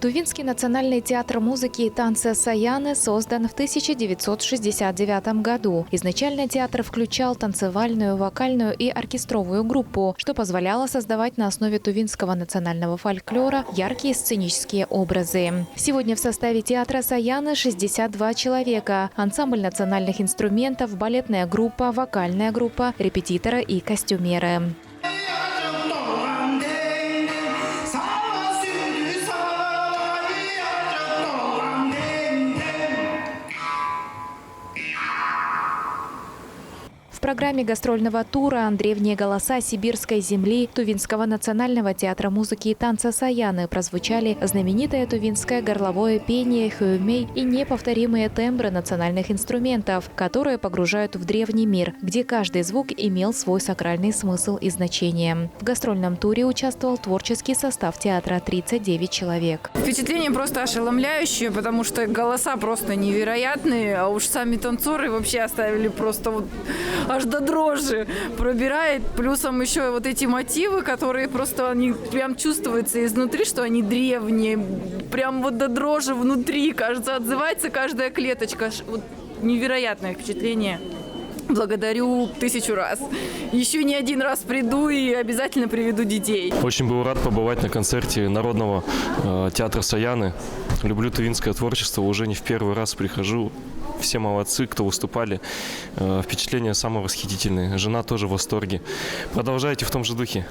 Тувинский национальный театр музыки и танца «Саяны» создан в 1969 году. Изначально театр включал танцевальную, вокальную и оркестровую группу, что позволяло создавать на основе тувинского национального фольклора яркие сценические образы. Сегодня в составе театра «Саяны» 62 человека. Ансамбль национальных инструментов, балетная группа, вокальная группа, репетиторы и костюмеры. В программе гастрольного тура «Древние голоса сибирской земли» Тувинского национального театра музыки и танца «Саяны» прозвучали знаменитое тувинское горловое пение «Хюмей» и неповторимые тембры национальных инструментов, которые погружают в древний мир, где каждый звук имел свой сакральный смысл и значение. В гастрольном туре участвовал творческий состав театра – 39 человек. Впечатление просто ошеломляющее, потому что голоса просто невероятные, а уж сами танцоры вообще оставили просто вот аж до дрожи пробирает. Плюсом еще вот эти мотивы, которые просто они прям чувствуются изнутри, что они древние. Прям вот до дрожи внутри, кажется, отзывается каждая клеточка. Вот невероятное впечатление. Благодарю 1000 раз. Еще не один раз приду и обязательно приведу детей. Очень был рад побывать на концерте Народного театра «Саяны». Люблю тувинское творчество, уже не в первый раз прихожу. Все молодцы, кто выступали. Впечатления самые восхитительные. Жена тоже в восторге. Продолжайте в том же духе.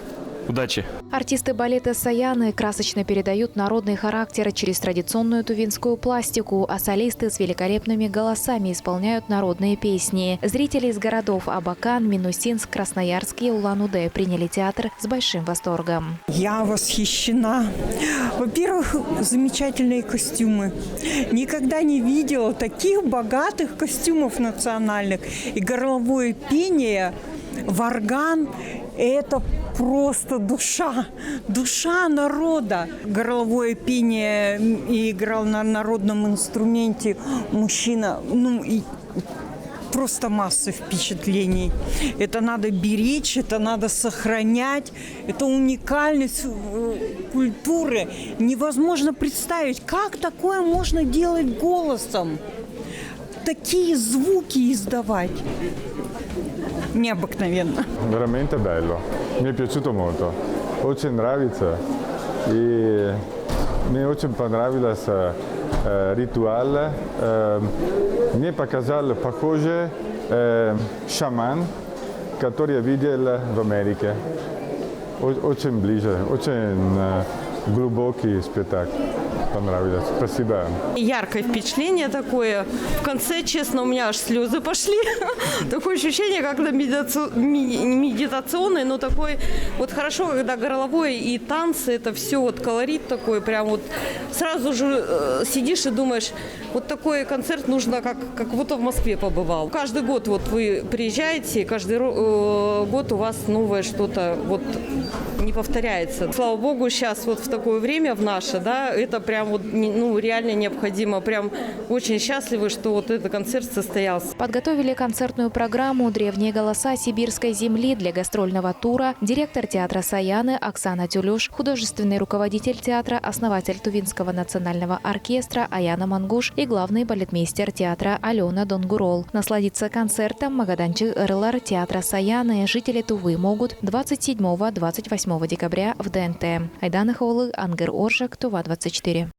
Удачи! Артисты балета «Саяны» красочно передают народный характер через традиционную тувинскую пластику, а солисты с великолепными голосами исполняют народные песни. Зрители из городов Абакан, Минусинск, Красноярск и Улан-Удэ приняли театр с большим восторгом. Я восхищена. Во-первых, замечательные костюмы. Никогда не видела таких богатых костюмов национальных. И горловое пение, варган – это просто душа народа. Горловое пение и играл на народном инструменте мужчина. И просто масса впечатлений. Это надо беречь, это надо сохранять. Это уникальность культуры. Невозможно представить, как такое можно делать голосом. Такие звуки издавать. Необыкновенно. Veramente bello. Mi è piaciuto molto. Очень нравится. И мне очень понравилось ритуал. Мне показал похожий шаман, который я видел в Америке. Очень ближе, очень глубокий спектакль. Понравилось. Спасибо. Яркое впечатление такое. В конце, честно, у меня аж слезы пошли. Такое ощущение, как на медитационное, но такой вот хорошо, когда горловое и танцы, это все вот колорит такой, прям вот сразу же сидишь и думаешь, вот такой концерт нужно, как будто в Москве побывал. Каждый год вот вы приезжаете, каждый год у вас новое что-то вот не повторяется. Слава богу, сейчас вот в такое время, в наше, да, это прям вот, реально необходимо. Прям очень счастливы, что вот этот концерт состоялся. Подготовили концертную программу «Древние голоса сибирской земли» для гастрольного тура директор театра «Саяны» Оксана Тюлюш, художественный руководитель театра, основатель Тувинского национального оркестра Аяна Мангуш и главный балетмейстер театра Алена Донгурол. Насладиться концертом Магаданчик Ырлар театра «Саяны» жители Тувы могут 27-28 декабря в ДНТ. Айдана Хаулы, Ангер Оржак, Тува 24.